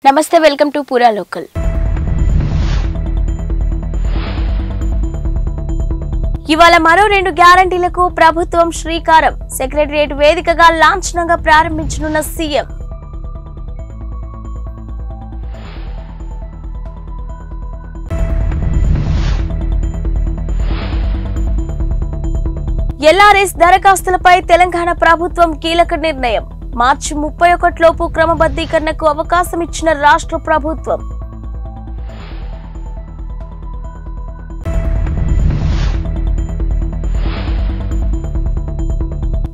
నమస్తే welcome to పూరా local. ఇవాళ మరో 2 గ్యారంటీలకు ప్రభుత్వం శ్రీకారం. సెక్రటరియట్ వేదికగా లాంఛనంగా ప్రారంభించనున్న సీఎం. ఎల్ఆర్ఎస్ దరఖాస్తులపై తెలంగాణ ప్రభుత్వం కీలక నిర్ణయం. మార్చి 31 లోపు క్రమబద్ధీకరణకు అవకాశం ఇచ్చిన రాష్ట్ర ప్రభుత్వం.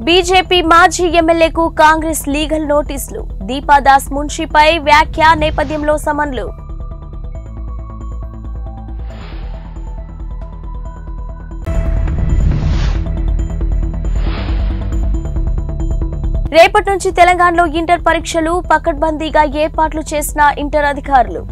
బీజేపీ మాజీ ఎమ్మెల్యేకు కాంగ్రెస్ లీగల్ నోటీసులు. దీపాదాస్ మున్షిపై వ్యాఖ్య నేపథ్యంలో సమన్లు. రేపటి నుంచి తెలంగాణలో ఇంటర్ పరీక్షలు పకడ్బందీగా ఏర్పాట్లు చేసిన ఇంటర్ అధికారులు.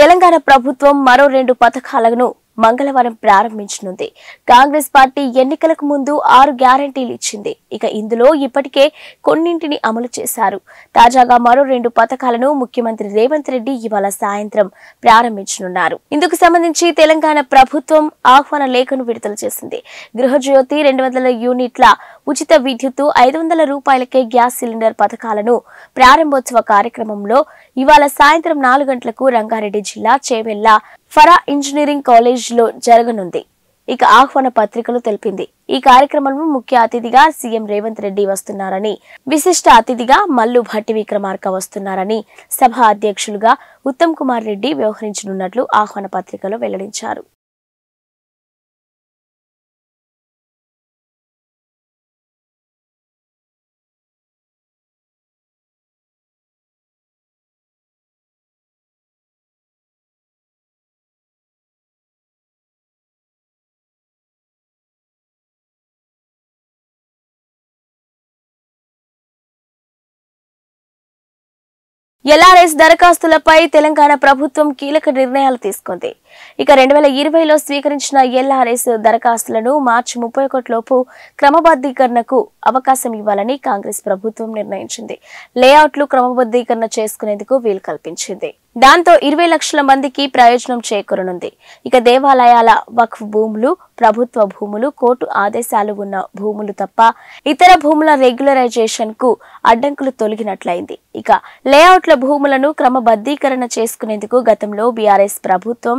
తెలంగాణ ప్రభుత్వం మరో 2 పథకాలను మంగళవారం ప్రారంభించనుంది. కాంగ్రెస్ పార్టీ ఎన్నికలకు ముందు 6 గ్యారంటీలు ఇచ్చింది. ఇక ఇందులో ఇప్పటికే కొన్నింటిని అమలు చేశారు. తాజాగా మరో 2 పథకాలను ముఖ్యమంత్రి రేవంత్ రెడ్డి ఇవాళ సాయంత్రం ప్రారంభించనున్నారు. ఇందుకు సంబంధించి తెలంగాణ ప్రభుత్వం ఆహ్వాన లేఖను విడుదల చేసింది. గృహజ్యోతి 200 యూనిట్ల ఉచిత విద్యుత్తు, 500 రూపాయలకే గ్యాస్ సిలిండర్ పథకాలను ప్రారంభోత్సవ కార్యక్రమంలో ఇవాళ సాయంత్రం 4 గంటలకు రంగారెడ్డి జిల్లా చేవెళ్ల ఫరా ఇంజనీరింగ్ కాలేజ్ లో జరగనుంది. ఇక ఆహ్వాన పత్రికలు తెలిపింది. ఈ కార్యక్రమంలో ముఖ్య అతిథిగా సీఎం రేవంత్ రెడ్డి వస్తున్నారని, విశిష్ట అతిథిగా మల్లు భట్టి విక్రమార్క వస్తున్నారని, సభ అధ్యక్షులుగా ఉత్తమ్ కుమార్ రెడ్డి వ్యవహరించనున్నట్లు ఆహ్వాన పత్రికలో వెల్లడించారు. ఎల్ఆర్ఎస్ దరఖాస్తులపై తెలంగాణ ప్రభుత్వం కీలక నిర్ణయాలు తీసుకుంది. ఇక 2020లో స్వీకరించిన ఎల్ఆర్ఎస్ దరఖాస్తులను మార్చి 31 లోపు క్రమబద్ధీకరణకు అవకాశం ఇవ్వాలని కాంగ్రెస్ ప్రభుత్వం నిర్ణయించింది. లేఅవుట్లు క్రమబద్ధీకరణ చేసుకునేందుకు వీలు కల్పించింది. దాంతో 20 లక్షల మందికి ప్రయోజనం చేకూరనుంది. ఇక దేవాలయాల, వక్ఫ్ భూములు, ప్రభుత్వ భూములు, కోర్టు ఆదేశాలు ఉన్న భూములు తప్ప ఇతర భూముల రెగ్యులరైజేషన్ కు అడ్డంకులు తొలగినట్లయింది. ఇక లేఅవుట్ల భూములను క్రమబద్ధీకరణ చేసుకునేందుకు గతంలో బీఆర్ఎస్ ప్రభుత్వం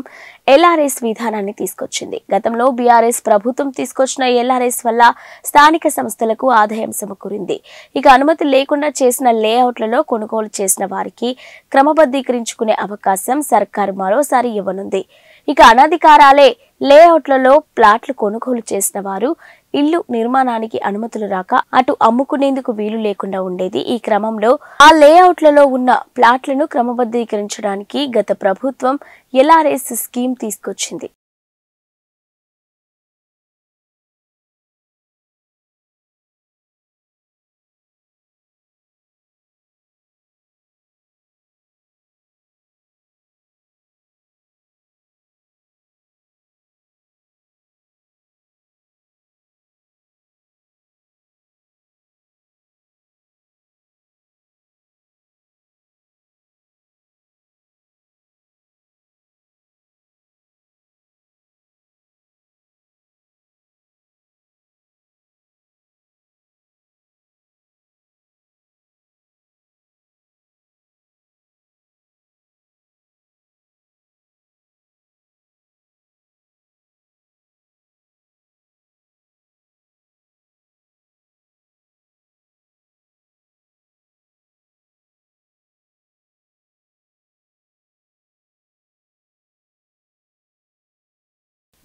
ఎల్ఆర్ఎస్ విధానాన్ని తీసుకొచ్చింది. గతంలో బీఆర్ఎస్ ప్రభుత్వం తీసుకొచ్చిన ఎల్ఆర్ఎస్ వల్ల స్థానిక సంస్థలకు ఆదాయం సమకూరింది. ఇక అనుమతి లేకుండా చేసిన లేఅవుట్లలో కొనుగోలు చేసిన వారికి క్రమబద్ధీకరించుకునే అవకాశం సర్కారు మరోసారి ఇవ్వనుంది. ఇక అనధికారాలే లేఅవుట్లలో ప్లాట్లు కొనుగోలు చేసిన వారు ఇల్లు నిర్మాణానికి అనుమతులు రాక అటు అమ్ముకునేందుకు వీలు లేకుండా ఉండేది. ఈ క్రమంలో ఆ లేఅవుట్లలో ఉన్న ప్లాట్లను క్రమబద్ధీకరించడానికి గత ప్రభుత్వం ఎల్ఆర్ఎస్ స్కీమ్ తీసుకొచ్చింది.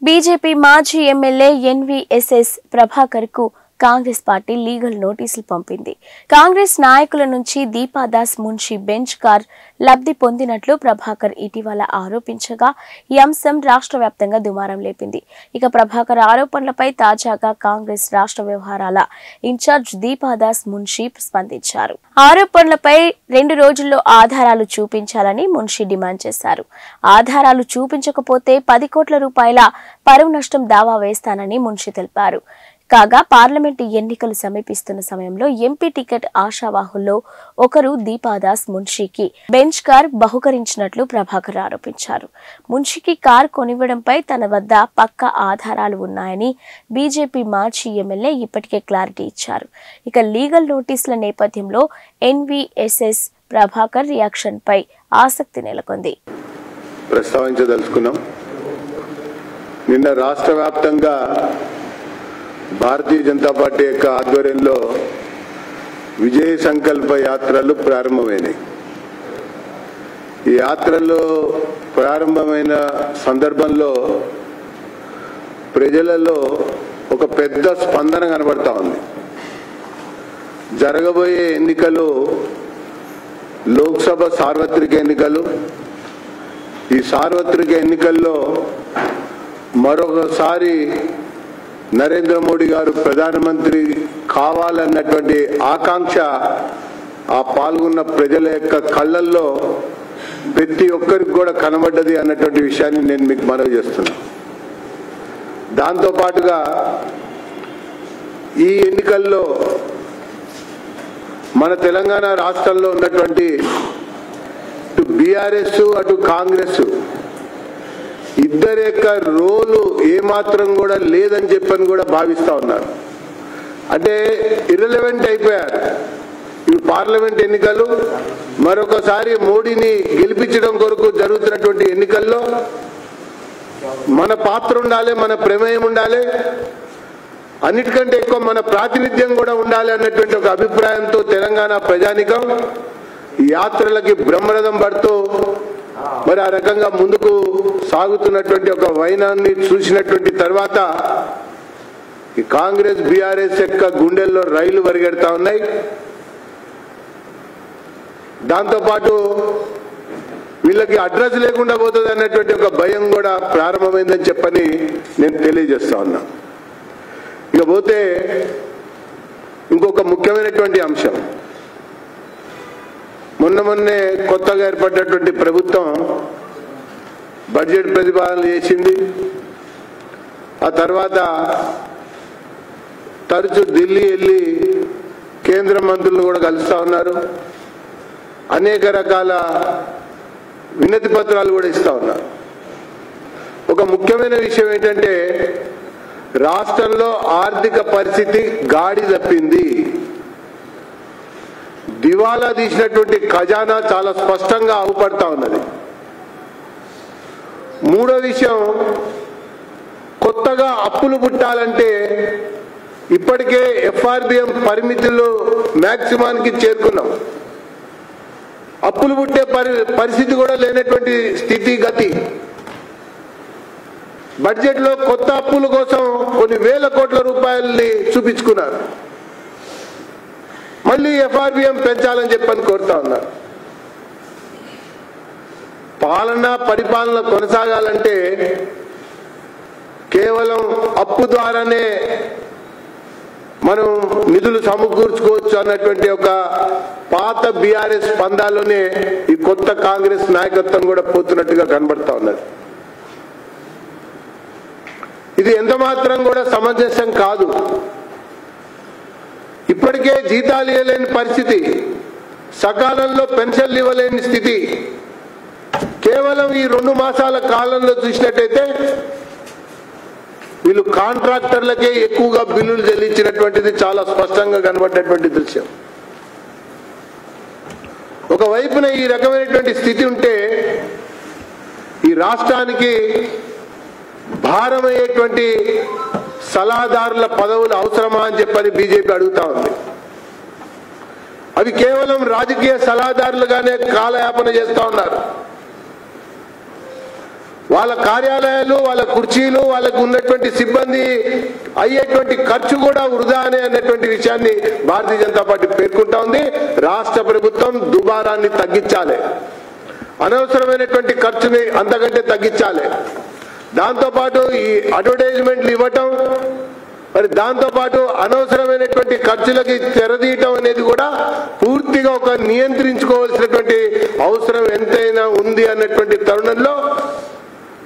బీజేపీ మాజీ ఎమ్మెల్యే ఎన్వీఎస్ఎస్ ప్రభాకర్ కు కాంగ్రెస్ పార్టీ లీగల్ నోటీసులు పంపింది. కాంగ్రెస్ నాయకుల నుంచి దీపాదాస్ మున్షి బెంచ్ కార్ లబ్ధి పొందినట్లు ప్రభాకర్ ఇటీవల ఆరోపించగా ఈ అంశం రాష్ట్ర వ్యాప్తంగా దుమారం లేపింది. ఇక ప్రభాకర్ ఆరోపణలపై తాజాగా కాంగ్రెస్ రాష్ట్ర వ్యవహారాల ఇన్ఛార్జ్ దీపాదాస్ మున్షి స్పందించారు. ఆరోపణలపై 2 రోజుల్లో ఆధారాలు చూపించాలని మున్షి డిమాండ్ చేశారు. ఆధారాలు చూపించకపోతే 10 కోట్ల రూపాయల పరువు నష్టం దావా వేస్తానని మున్షి తెలిపారు. కాగా పార్లమెంటు ఎన్నికలు సమీపిస్తున్న సమయంలో ఎంపీ టికెట్ ఆశావాహుల్లో ఒకరు దీపాదాస్ మున్షీకి బెంచ్ కార్ బహుకరించినట్లు ప్రభాకర్ ఆరోపించారు. మున్షీకి కార్ కొనివ్వడంపై తన వద్ద పక్కా ఆధారాలు ఉన్నాయని బీజేపీ మాజీ ఎమ్మెల్యే ఇప్పటికే క్లారిటీ ఇచ్చారు. ఇక లీగల్ నోటీసుల నేపథ్యంలో ఎన్వీఎస్ఎస్ ప్రభాకర్ రియాక్షన్ పై ఆసక్తి నెలకొంది. ప్రస్తావించదలుచుకున్నాం. నిన్న రాష్ట్ర వ్యాప్తంగా భారతీయ జనతా పార్టీ యొక్క ఆధ్వర్యంలో విజయ సంకల్ప యాత్రలు ప్రారంభమైనాయి. ఈ యాత్రలు ప్రారంభమైన సందర్భంలో ప్రజలలో ఒక పెద్ద స్పందన కనబడతా ఉంది. జరగబోయే ఎన్నికలు లోక్సభ సార్వత్రిక ఎన్నికలు. ఈ సార్వత్రిక ఎన్నికల్లో మరొకసారి నరేంద్ర మోడీ గారు ప్రధానమంత్రి కావాలన్నటువంటి ఆకాంక్ష ఆ పాల్గొన్న ప్రజల యొక్క కళ్ళల్లో ప్రతి ఒక్కరికి కూడా కనబడ్డది అన్నటువంటి విషయాన్ని నేను మీకు మనవి చేస్తున్నా. దాంతో పాటుగా ఈ ఎన్నికల్లో మన తెలంగాణ రాష్ట్రంలో ఉన్నటువంటి ఇటు బీఆర్ఎస్ అటు కాంగ్రెస్ ఇద్దరి యొక్క రోలు ఏమాత్రం కూడా లేదని చెప్పని కూడా భావిస్తా ఉన్నారు. అంటే ఇర్రెలవెంట్ అయిపోయారు. ఇవి పార్లమెంట్ ఎన్నికలు, మరొకసారి మోడీని గెలిపించడం కొరకు జరుగుతున్నటువంటి ఎన్నికల్లో మన పాత్ర ఉండాలి, మన ప్రమేయం ఉండాలి, అన్నిటికంటే ఎక్కువ మన ప్రాతినిధ్యం కూడా ఉండాలి అన్నటువంటి ఒక అభిప్రాయంతో తెలంగాణ ప్రజానికం ఈ యాత్రలకి బ్రహ్మరథం పడుతూ మరి ఆ రకంగా ముందుకు సాగుతున్నటువంటి ఒక వైనాన్ని చూసినటువంటి తర్వాత ఈ కాంగ్రెస్ బీఆర్ఎస్ యొక్క గుండెల్లో రైలు పరిగెడతా ఉన్నాయి. దాంతోపాటు వీళ్ళకి అడ్రస్ లేకుండా పోతుంది అన్నటువంటి ఒక భయం కూడా ప్రారంభమైందని చెప్పని నేను తెలియజేస్తా ఉన్నా. ఇకపోతే ఇంకొక ముఖ్యమైనటువంటి అంశం, మొన్నే కొత్తగా ఏర్పడినటువంటి ప్రభుత్వం బడ్జెట్ ప్రతిపాదన చేసింది. ఆ తర్వాత తరచూ ఢిల్లీ వెళ్ళి కేంద్ర మంత్రులను కూడా కలుస్తా ఉన్నారు. అనేక రకాల వినతి పత్రాలు కూడా ఇస్తా ఉన్నారు. ఒక ముఖ్యమైన విషయం ఏంటంటే రాష్ట్రంలో ఆర్థిక పరిస్థితి గాడి తప్పింది. దివాలా తీసినటువంటి ఖజానా చాలా స్పష్టంగా అవుపడతా ఉన్నది. మూడో విషయం, కొత్తగా అప్పులు పుట్టాలంటే ఇప్పటికే ఎఫ్ఆర్బిఎం పరిమితులు మ్యాక్సిమానికి చేరుకున్నాం. అప్పులు పుట్టే పరిస్థితి కూడా లేనటువంటి స్థితి గతి. బడ్జెట్ లో కొత్త అప్పుల కోసం కొన్ని వేల కోట్ల రూపాయలని చూపించుకున్నారు. మళ్ళీ ఎఫ్ఆర్బిఎం పెంచాలని చెప్పని కోరుతా ఉన్నారు. పరిపాలన కొనసాగాలంటే కేవలం అప్పు ద్వారానే మనం నిధులు సమకూర్చుకోవచ్చు అన్నటువంటి ఒక పాత బీఆర్ఎస్ పందాల్లోనే ఈ కొత్త కాంగ్రెస్ నాయకత్వం కూడా పోతున్నట్టుగా కనబడతా ఉన్నది. ఇది ఎంత మాత్రం కూడా సమంజసం కాదు. ఇప్పటికే జీతాలు ఇవ్వలేని పరిస్థితి, సకాలంలో పెన్షన్లు ఇవ్వలేని స్థితి. కేవలం ఈ 2 మాసాల కాలంలో చూసినట్టయితే వీళ్ళు కాంట్రాక్టర్లకే ఎక్కువగా బిల్లులు చెల్లించినటువంటిది చాలా స్పష్టంగా కనబడ్డటువంటి దృశ్యం. ఒకవైపున ఈ రకమైనటువంటి స్థితి ఉంటే ఈ రాష్ట్రానికి భారమయ్యేటువంటి సలహాదారుల పదవులు అవసరమా అని చెప్పని బీజేపీ అడుగుతా ఉంది. అవి కేవలం రాజకీయ సలహాదారులుగానే కాలయాపన చేస్తా ఉన్నారు. వాళ్ళ కార్యాలయాలు, వాళ్ళ కుర్చీలు, వాళ్ళకు ఉన్నటువంటి సిబ్బంది అయ్యేటువంటి ఖర్చు కూడా వృధా అన్నటువంటి విషయాన్ని భారతీయ జనతా పార్టీ పేర్కొంటా ఉంది. రాష్ట్ర ప్రభుత్వం దుబారాన్ని తగ్గించాలి, అనవసరమైనటువంటి ఖర్చుని అంతకంటే తగ్గించాలి. దాంతోపాటు ఈ అడ్వర్టైజ్మెంట్లు ఇవ్వటం, మరి దాంతోపాటు అనవసరమైనటువంటి ఖర్చులకి తెరదీయటం అనేది కూడా పూర్తిగా ఒక నియంత్రించుకోవాల్సినటువంటి అవసరం ఎంతైనా ఉంది అన్నటువంటి తరుణంలో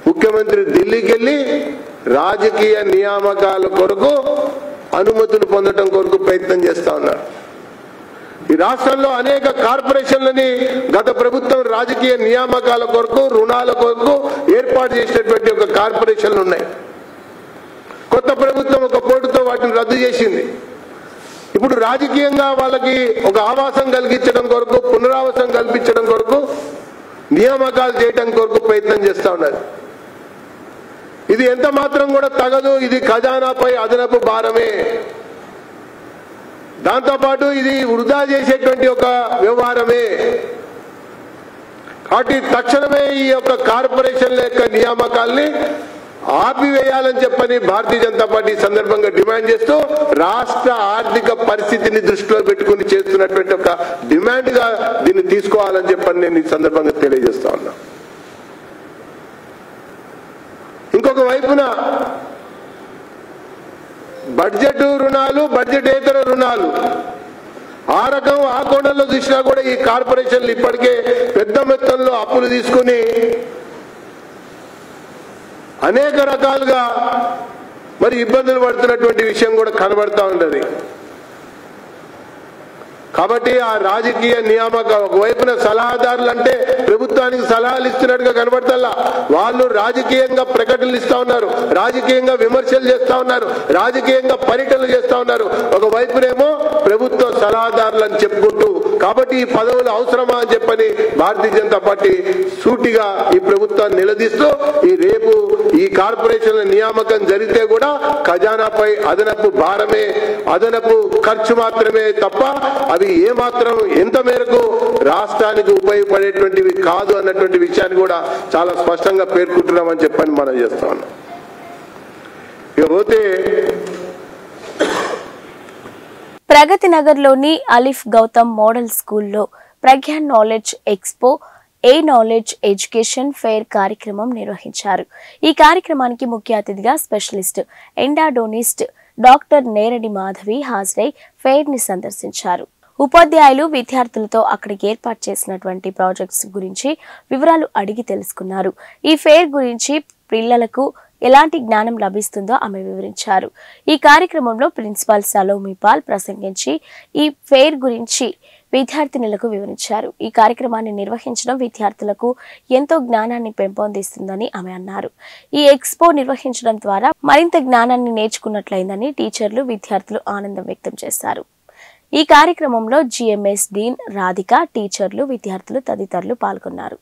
ముఖ్యమంత్రి ఢిల్లీకి వెళ్ళి రాజకీయ నియామకాల కొరకు అనుమతులు పొందడం కొరకు ప్రయత్నం చేస్తా ఉన్నారు. ఈ రాష్ట్రంలో అనేక కార్పొరేషన్లని గత ప్రభుత్వం రాజకీయ నియామకాల కొరకు రుణాల కొరకు ఏర్పాటు చేసినటువంటి ఒక కార్పొరేషన్లు ఉన్నాయి. కొత్త ప్రభుత్వం ఒక పోటుతో వాటిని రద్దు చేసింది. ఇప్పుడు రాజకీయంగా వాళ్ళకి ఒక ఆవాసం కలిగించడం కొరకు పునరావాసం కల్పించడం కొరకు నియామకాలు చేయడం కొరకు ప్రయత్నం చేస్తా ఉన్నారు. ఇది ఎంత మాత్రం కూడా తగదు. ఇది ఖజానాపై అదనపు భారమే. దాంతోపాటు ఇది వృధా చేసేటువంటి ఒక వ్యవహారమే. కాబట్టి తక్షణమే ఈ యొక్క కార్పొరేషన్ల యొక్క నియామకాల్ని ఆపివేయాలని చెప్పని భారతీయ జనతా పార్టీ సందర్భంగా డిమాండ్ చేస్తూ రాష్ట్ర ఆర్థిక పరిస్థితిని దృష్టిలో పెట్టుకుని చేస్తున్నటువంటి ఒక డిమాండ్ గా దీన్ని తీసుకోవాలని చెప్పని నేను ఈ సందర్భంగా తెలియజేస్తా ఉన్నా. ఇంకొక వైపున బడ్జెట్ రుణాలు, బడ్జెటేతర రుణాలు ఆ రకం ఆ కోణంలో చూసినా కూడా ఈ కార్పొరేషన్లు ఇప్పటికే పెద్ద మొత్తంలో అప్పులు తీసుకుని అనేక రకాలుగా మరి ఇబ్బందులు పడుతున్నటువంటి విషయం కూడా కనబడతా ఉన్నది. కాబట్టి ఆ రాజకీయ నియామక ఒకవైపున సలహాదారులు అంటే ప్రభుత్వానికి సలహాలు ఇస్తున్నట్టుగా కనబడతల్లా, వాళ్ళు రాజకీయంగా ప్రకటనలు ఇస్తా ఉన్నారు, రాజకీయంగా విమర్శలు చేస్తా ఉన్నారు, రాజకీయంగా పర్యటనలు చేస్తా ఉన్నారు. ఒకవైపునేమో ప్రభుత్వ సలహాదారులు అని చెప్పుకుంటూ, కాబట్టి ఈ పదవులు అవసరమా అని చెప్పని భారతీయ జనతా పార్టీ సూటిగా ఈ ప్రభుత్వాన్ని నిలదీస్తూ ఈ రేపు ఈ కార్పొరేషన్ల నియామకం జరిగితే కూడా ఖజానాపై అదనపు భారమే, అదనపు ఖర్చు మాత్రమే తప్ప అవి ఏమాత్రం ఎంత మేరకు రాష్ట్రానికి ఉపయోగపడేటువంటివి కాదు అన్నటువంటి విషయాన్ని కూడా చాలా స్పష్టంగా పేర్కొంటున్నామని చెప్పని మనం చేస్తా ఉన్నాం. ఇకపోతే ప్రగతి నగర్ లోని అలిఫ్ గౌతమ్ మోడల్ స్కూల్లో ప్రజ్ఞా నాలెడ్జ్ ఎక్స్పో ఏ నాలెడ్జ్ ఎడ్యుకేషన్ ఫెయిర్ కార్యక్రమం నిర్వహించారు. ఈ కార్యక్రమానికి ముఖ్య అతిథిగా స్పెషలిస్ట్ ఎండాడోనిస్ట్ డాక్టర్ నేరడి మాధవి హాజరై ఫెయిర్ ని సందర్శించారు. ఉపాధ్యాయులు విద్యార్థులతో అక్కడికి ఏర్పాటు చేసినటువంటి ప్రాజెక్ట్స్ గురించి వివరాలు అడిగి తెలుసుకున్నారు. ఈ ఫెయిర్ గురించి పిల్లలకు ఎలాంటి జ్ఞానం లభిస్తుందో ఆమె వివరించారు. ఈ కార్యక్రమంలో ప్రిన్సిపాల్ సలోమిపాల్ ప్రసంగించి ఈ ఫెయిర్ గురించి విద్యార్థినులకు వివరించారు. ఈ కార్యక్రమాన్ని నిర్వహించడం విద్యార్థులకు ఎంతో జ్ఞానాన్ని పెంపొందిస్తుందని ఆమె అన్నారు. ఈ ఎక్స్పో నిర్వహించడం ద్వారా మరింత జ్ఞానాన్ని నేర్చుకున్నట్లయిందని టీచర్లు, విద్యార్థులు ఆనందం వ్యక్తం చేశారు. ఈ కార్యక్రమంలో జిఎంఎస్ డీన్ రాధిక, టీచర్లు, విద్యార్థులు తదితరులు పాల్గొన్నారు.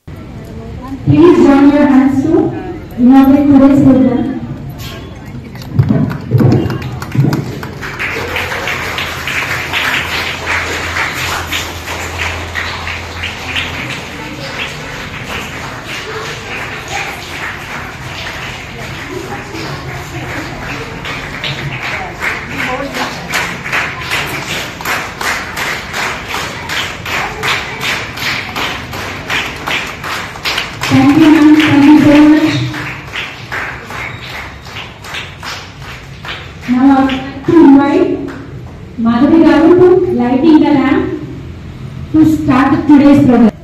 Thank you, ma'am. Thank you so much. Now I would like to invite Madhavi Garu to lighting the lamp to start today's program.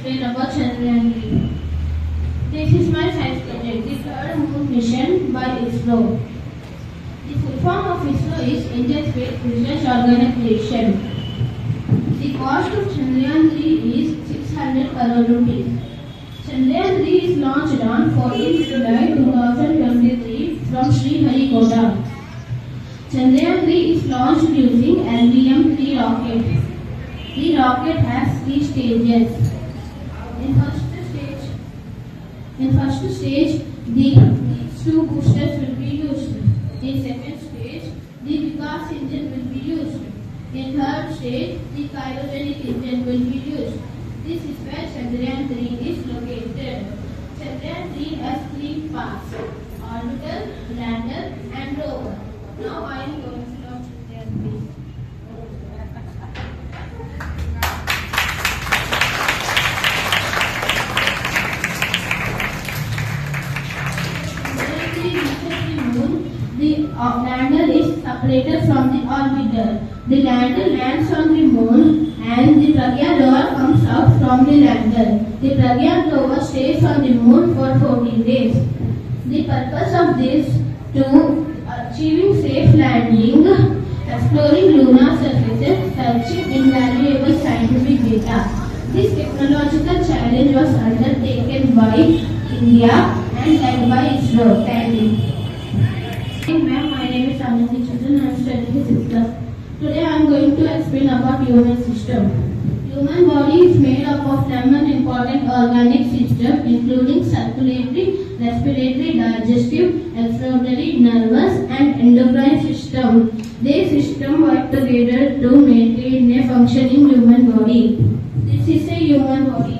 explain about Chandrayaan-3. This is my science project, the third moon mission by ISRO. The full form of ISRO is Indian Space Research Organization. The cost of Chandrayaan-3 is 600 crore rupees. Chandrayaan-3 is launched on 14th July 2023 from Sriharikota. Chandrayaan-3 is launched using LVM-3 rocket. The rocket has 3 stages. In first stage, the 2 boosters will be used. In second stage, the Vikas engine will be used. In third stage, the cryogenic engine will be used. This is where Chandrayaan-3 is located. Chandrayaan-3 has 3 parts: orbiter, lander, and rover. Now I am going to launch Chandrayaan-3. The lander is separated from the orbiter. The lander lands on the moon and the Pragyan rover comes out from the lander. The Pragyan rover stays on the moon for 14 days. The purpose of this to achieving safe landing, exploring lunar surfaces, searching invaluable scientific data. This technological challenge was undertaken by India and led by ISRO. Thank you. Ma'am, my name is Anandi Children. I am studying 6th class. Today I am going to explain about human system. Human body is made up of 7 important organic systems, including circulatory, respiratory, digestive, excretory, nervous, and endocrine system. These systems work together to maintain a functioning human body. This is a human body.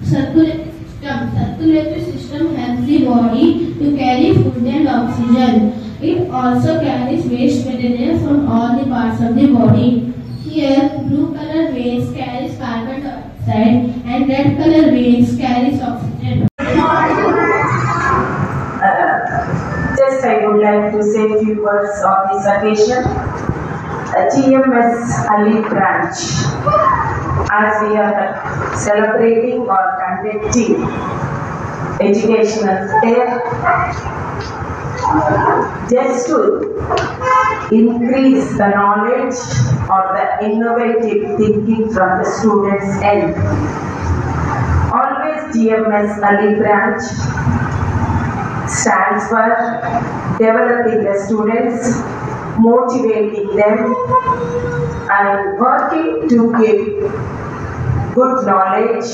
Circulatory system helps the body to carry food and oxygen. It also carries waste material from all the parts of the body. Here, blue color veins carries carbon dioxide and red color veins carries oxygen. Just I would like to say a few words on this occasion. GMS Ali branch, as we are celebrating or conducting educational fair, just to increase the knowledge or the innovative thinking from the students' end. Always GMS Ali branch stands for developing the students, motivating them, and working to give good knowledge,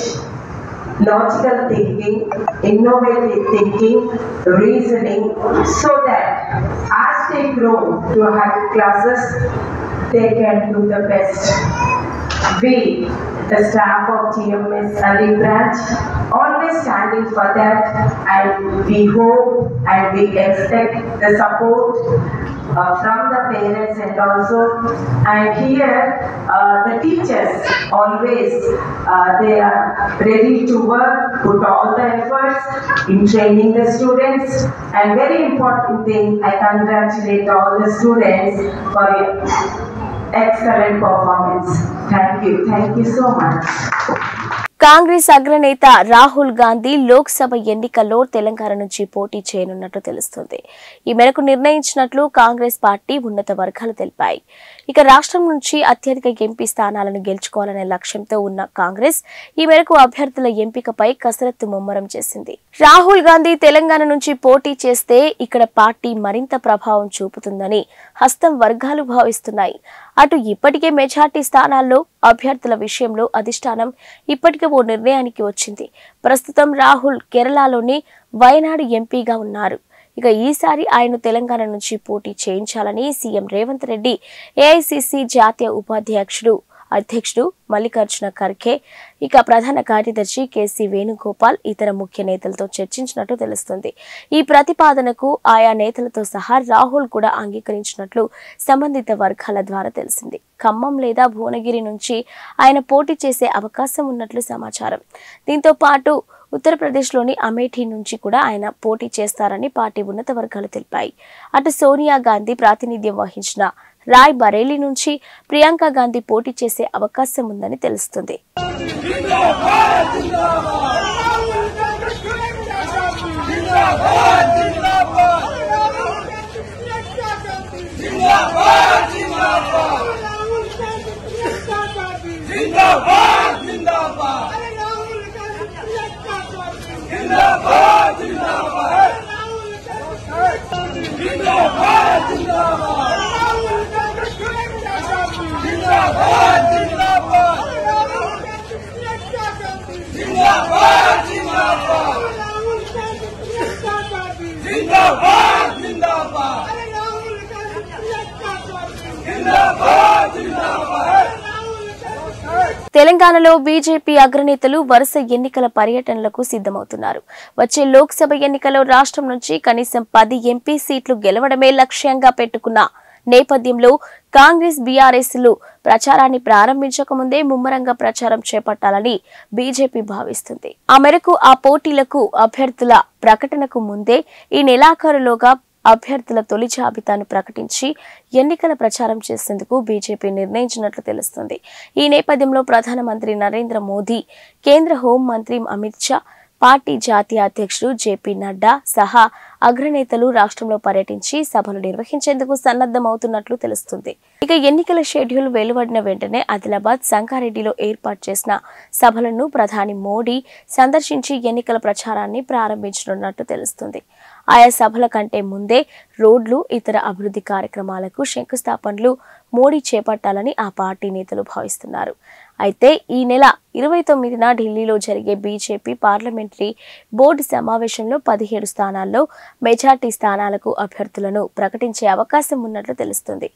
logical thinking, innovative thinking, reasoning, so that as they grow to higher classes, they can do the best. We, the staff of GMS Ali branch, always standing for that, and we hope and we expect the support from the parents and also, and here the teachers always they are ready to work, put all the efforts in training the students, and very important thing, I congratulate all the students for your excellent performance. Thank you so much. Congress అగ్రనేత రాహుల్ గాంధీ లోక్సభ ఎన్నికల్లో తెలంగాణ నుంచి పోటీ చేయనున్నట్లు తెలుస్తుంది. ఈ మేరకు నిర్ణయించినట్లు Congress party ఉన్నత వర్గాలు తెలిపాయి. ఇక రాష్ట్రం నుంచి అత్యధిక ఎంపీ స్థానాలను గెలుచుకోవాలనే లక్ష్యంతో ఉన్న కాంగ్రెస్ ఈ మేరకు అభ్యర్థుల ఎంపికపై కసరత్తు ముమ్మరం చేసింది. రాహుల్ గాంధీ తెలంగాణ నుంచి పోటీ చేస్తే ఇక్కడ పార్టీ మరింత ప్రభావం చూపుతుందని హస్తం వర్గాలు భావిస్తున్నాయి. అటు ఇప్పటికే మెజార్టీ స్థానాల్లో అభ్యర్థుల విషయంలో అధిష్టానం ఇప్పటికే ఓ నిర్ణయానికి వచ్చింది. ప్రస్తుతం రాహుల్ కేరళలోని వయనాడు ఎంపీగా ఉన్నారు. ఇక ఈసారి ఆయన తెలంగాణ నుంచి పోటీ చేయించాలని సీఎం రేవంత్ రెడ్డి, ఏఐసీసీ జాతీయ అధ్యక్షుడు మల్లికార్జున ఖర్గే, ఇక ప్రధాన కార్యదర్శి కేసీ వేణుగోపాల్ ఇతర ముఖ్య నేతలతో చర్చించినట్టు తెలుస్తుంది. ఈ ప్రతిపాదనకు ఆయా నేతలతో సహా రాహుల్ కూడా అంగీకరించినట్లు సంబంధిత వర్గాల ద్వారా తెలిసింది. ఖమ్మం లేదా భువనగిరి నుంచి ఆయన పోటీ చేసే అవకాశం ఉన్నట్లు సమాచారం. దీంతో పాటు ఉత్తరప్రదేశ్లోని అమేఠీ నుంచి కూడా ఆయన పోటీ చేస్తారని పార్టీ ఉన్నత వర్గాలు తెలిపాయి. అటు సోనియా గాంధీ ప్రాతినిధ్యం వహించిన రాయ్ బరేలీ నుంచి ప్రియాంక గాంధీ పోటీ చేసే అవకాశం ఉందని తెలుస్తుంది. తెలంగాణలో బీజేపీ అగ్రనేతలు వరుస ఎన్నికల పర్యటనలకు సిద్ధమవుతున్నారు. వచ్చే లోక్సభ ఎన్నికల్లో రాష్ట్రం నుంచి కనీసం 10 ఎంపీ సీట్లు గెలవడమే లక్ష్యంగా పెట్టుకున్న నేపథ్యంలో కాంగ్రెస్ బీఆర్ఎస్లు ప్రచారాన్ని ప్రారంభించకముందే ముమ్మరంగా ప్రచారం చేపట్టాలని బీజేపీ భావిస్తుంది. ఆ మేరకు ఆ పోటీలకు అభ్యర్థుల ప్రకటనకు ముందే ఈ నెలాఖరులోగా అభ్యర్థుల తొలి జాబితాను ప్రకటించి ఎన్నికల ప్రచారం చేసేందుకు బీజేపీ నిర్ణయించినట్లు తెలుస్తుంది. ఈ నేపథ్యంలో ప్రధానమంత్రి నరేంద్ర మోదీ, కేంద్ర హోంమంత్రి అమిత్ షా, పార్టీ జాతీయ అధ్యక్షుడు జేపీ నడ్డా సహా అగ్రనేతలు రాష్ట్రంలో పర్యటించి సభలు నిర్వహించేందుకు సన్నద్ధమవుతున్నట్లు తెలుస్తుంది. ఇక ఎన్నికల షెడ్యూల్ వెలువడిన వెంటనే ఆదిలాబాద్, సంగారెడ్డిలో ఏర్పాటు చేసిన సభలను ప్రధాని మోడీ సందర్శించి ఎన్నికల ప్రచారాన్ని ప్రారంభించనున్నట్టు తెలుస్తుంది. ఆయా సభల కంటే ముందే రోడ్లు, ఇతర అభివృద్ధి కార్యక్రమాలకు శంకుస్థాపనలు మోడీ చేపట్టాలని ఆ పార్టీ నేతలు భావిస్తున్నారు. అయితే ఈ నెల 29న ఢిల్లీలో జరిగే బీజేపీ పార్లమెంటరీ బోర్డు సమావేశంలో 17 స్థానాల్లో మెజార్టీ స్థానాలకు అభ్యర్థులను ప్రకటించే అవకాశం ఉన్నట్లు తెలుస్తుంది.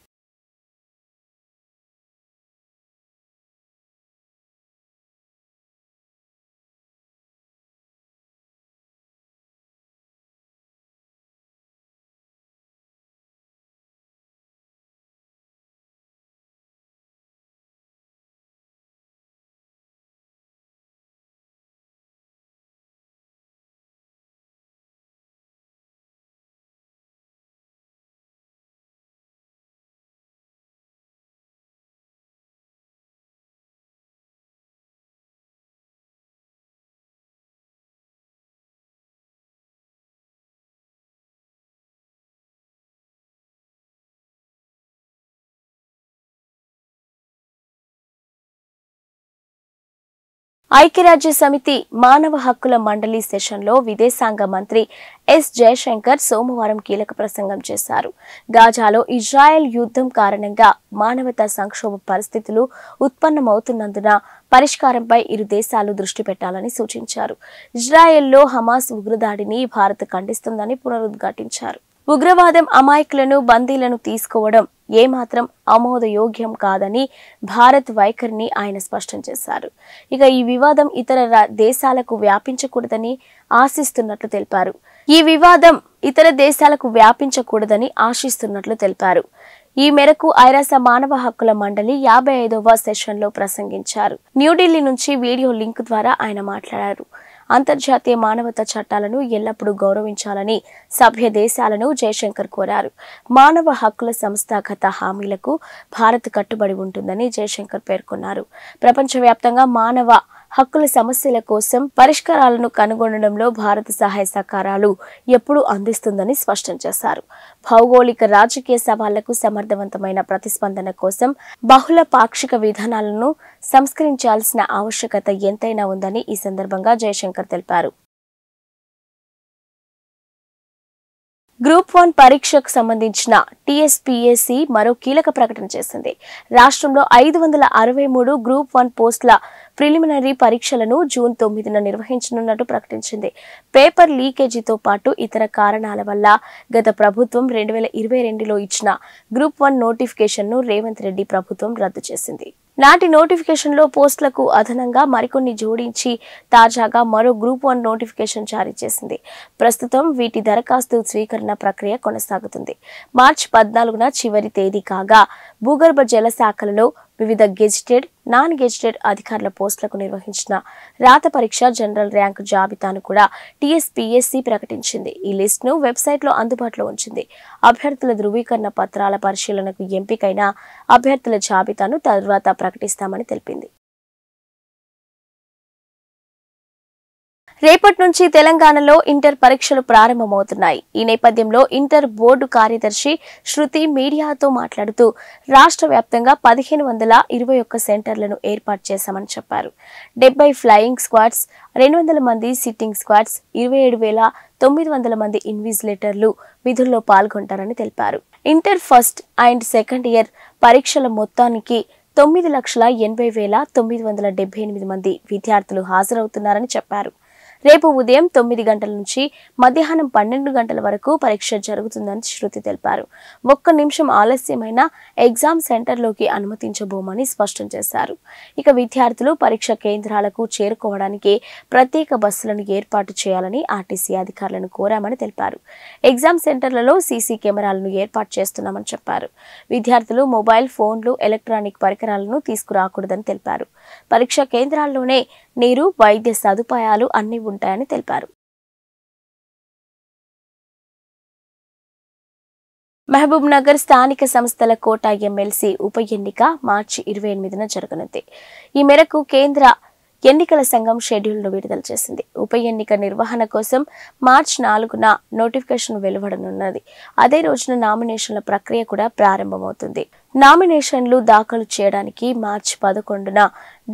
ఐక్యరాజ్య సమితి మానవ హక్కుల మండలి సెషన్లో విదేశాంగ మంత్రి ఎస్ జయశంకర్ సోమవారం కీలక ప్రసంగం చేశారు. గాజాలో ఇజ్రాయెల్ యుద్ధం కారణంగా మానవతా సంక్షోభ పరిస్థితులు ఉత్పన్నమవుతున్నందున పరిష్కారంపై ఇరు దేశాలు దృష్టి పెట్టాలని సూచించారు. ఇజ్రాయెల్లో హమాస్ ఉగ్రదాడిని భారత్ ఖండిస్తుందని పునరుద్ఘాటించారు. ఉగ్రవాదం, అమాయకులను, బందీలను తీసుకోవడం ఏమాత్రం ఆమోదయోగ్యం కాదని భారత్ వైఖరిని ఆయన స్పష్టం చేశారు. ఇక ఈ వివాదం ఇతర దేశాలకు వ్యాపించకూడదని ఆశిస్తున్నట్లు తెలిపారు. ఈ మేరకు ఐరాస మానవ హక్కుల మండలి 55వ సెషన్లో ప్రసంగించారు. న్యూఢిల్లీ నుంచి వీడియో లింక్ ద్వారా ఆయన మాట్లాడారు. అంతర్జాతీయ మానవతా చట్టాలను ఎల్లప్పుడూ గౌరవించాలని సభ్య దేశాలను జయశంకర్ కోరారు. మానవ హక్కుల సంస్థాగత హామీలకు భారత్ కట్టుబడి ఉంటుందని జయశంకర్ పేర్కొన్నారు. ప్రపంచవ్యాప్తంగా మానవ హక్కుల సమస్యల కోసం పరిష్కారాలను కనుగొనడంలో భారత సహాయ సహకారాలు ఎప్పుడూ అందిస్తుందని స్పష్టం చేశారు. భౌగోళిక, రాజకీయ సవాళ్లకు సమర్థవంతమైన ప్రతిస్పందన కోసం బహుళ పాక్షిక విధానాలను సంస్కరించాల్సిన ఆవశ్యకత ఎంతైనా ఉందని ఈ సందర్భంగా జయశంకర్ తెలిపారు. గ్రూప్ 1 పరీక్షకు సంబంధించిన టీఎస్పీఎస్సీ మరో కీలక ప్రకటన చేసింది. రాష్ట్రంలో 563 గ్రూప్ 1 పోస్టుల ప్రిలిమినరీ పరీక్షలను జూన్ 9న నిర్వహించనున్నట్టు ప్రకటించింది. పేపర్ లీకేజీతో పాటు ఇతర కారణాల వల్ల గత ప్రభుత్వం 2022లో ఇచ్చిన గ్రూప్ 1 నోటిఫికేషన్ను రేవంత్ రెడ్డి ప్రభుత్వం రద్దు చేసింది. నాటి నోటిఫికేషన్లో పోస్టులకు అదనంగా మరికొన్ని జోడించి తాజాగా మరో గ్రూప్ 1 నోటిఫికేషన్ జారీ చేసింది. ప్రస్తుతం వీటి దరఖాస్తు స్వీకరణ ప్రక్రియ కొనసాగుతుంది. మార్చి 14న చివరి తేదీ కాగా భూగర్భ జల శాఖలలో వివిధ గెజిటెడ్, నాన్ గెజిటెడ్ అధికారుల పోస్టులకు నిర్వహించిన రాత పరీక్ష జనరల్ ర్యాంకు జాబితాను కూడా టీఎస్పీఎస్సీ ప్రకటించింది. ఈ లిస్టును వెబ్సైట్లో అందుబాటులో ఉంచింది. అభ్యర్థుల ధృవీకరణ పత్రాల పరిశీలనకు ఎంపికైన అభ్యర్థుల జాబితాను తర్వాత ప్రకటిస్తామని తెలిపింది. రేపటి నుంచి తెలంగాణలో ఇంటర్ పరీక్షలు ప్రారంభమవుతున్నాయి. ఈ నేపథ్యంలో ఇంటర్ బోర్డు కార్యదర్శి శృతి మీడియాతో మాట్లాడుతూ రాష్ట్ర వ్యాప్తంగా 1521 సెంటర్లను ఏర్పాటు చేశామని చెప్పారు. 70 ఫ్లయింగ్ స్క్వాడ్స్, 200 మంది సిట్టింగ్ స్క్వాడ్స్, 27,900 మంది ఇన్విజిలేటర్లు విధుల్లో పాల్గొంటారని తెలిపారు. Inter first and second year పరీక్షల మొత్తానికి 9,80,978 మంది విద్యార్థులు హాజరవుతున్నారని చెప్పారు. రేపు ఉదయం 9 గంటల నుంచి మధ్యాహ్నం 12 గంటల వరకు పరీక్ష జరుగుతుందని శృతి తెలిపారు. 1 నిమిషం ఆలస్యమైన ఎగ్జామ్ సెంటర్లోకి అనుమతించబోమని స్పష్టం చేశారు. ఇక విద్యార్థులు పరీక్ష కేంద్రాలకు చేరుకోవడానికి ప్రత్యేక బస్సులను ఏర్పాటు చేయాలని ఆర్టీసీ అధికారులను కోరామని తెలిపారు. ఎగ్జామ్ సెంటర్లలో సీసీ కెమెరాలను ఏర్పాటు చేస్తున్నామని చెప్పారు. విద్యార్థులు మొబైల్ ఫోన్లు, ఎలక్ట్రానిక్ పరికరాలను తీసుకురాకూడదని తెలిపారు. పరీక్ష కేంద్రాల్లోనే నీరు, వైద్య సదుపాయాలు అన్ని ఉంటాయని తెలిపారు. మహబూబ్ నగర్ స్థానిక సంస్థల కోటా ఎమ్మెల్సీ ఉప ఎన్నిక మార్చి 28న జరగనుంది. ఈ మేరకు కేంద్ర ఎన్నికల సంఘం షెడ్యూల్ను విడుదల చేసింది. ఉప ఎన్నిక నిర్వహణ కోసం మార్చి 4న నోటిఫికేషన్ వెలువడనున్నది. అదే రోజున నామినేషన్ల ప్రక్రియ కూడా ప్రారంభమవుతుంది. నామినేషన్లు దాఖలు చేయడానికి మార్చి 11న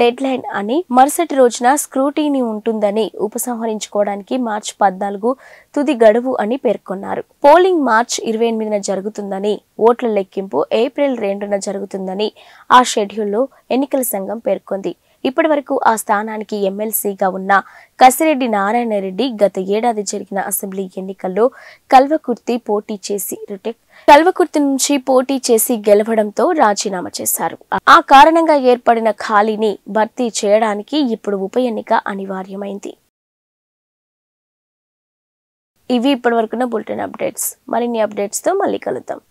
డెడ్ లైన్ అని, మరుసటి రోజున స్క్రూటీనీ ఉంటుందని, ఉపసంహరించుకోవడానికి మార్చి 14 తుది గడువు అని పేర్కొన్నారు. పోలింగ్ మార్చి 28న జరుగుతుందని, ఓట్ల లెక్కింపు ఏప్రిల్ 2న జరుగుతుందని ఆ షెడ్యూల్లో ఎన్నికల సంఘం పేర్కొంది. ఇప్పటి వరకు ఆ స్థానానికి ఎమ్మెల్సీగా ఉన్న కసిరెడ్డి నారాయణరెడ్డి గత ఏడాది జరిగిన అసెంబ్లీ ఎన్నికల్లో కల్వకుర్తి నుంచి పోటీ చేసి గెలవడంతో రాజీనామా చేశారు. ఆ కారణంగా ఏర్పడిన ఖాళీని భర్తీ చేయడానికి ఇప్పుడు ఉప ఎన్నిక అనివార్యమైంది. ఇవి ఇప్పటివరకున్న బులెటిన్ అప్డేట్స్. మరిన్ని అప్డేట్స్ తో మళ్ళీ కలుద్దాం.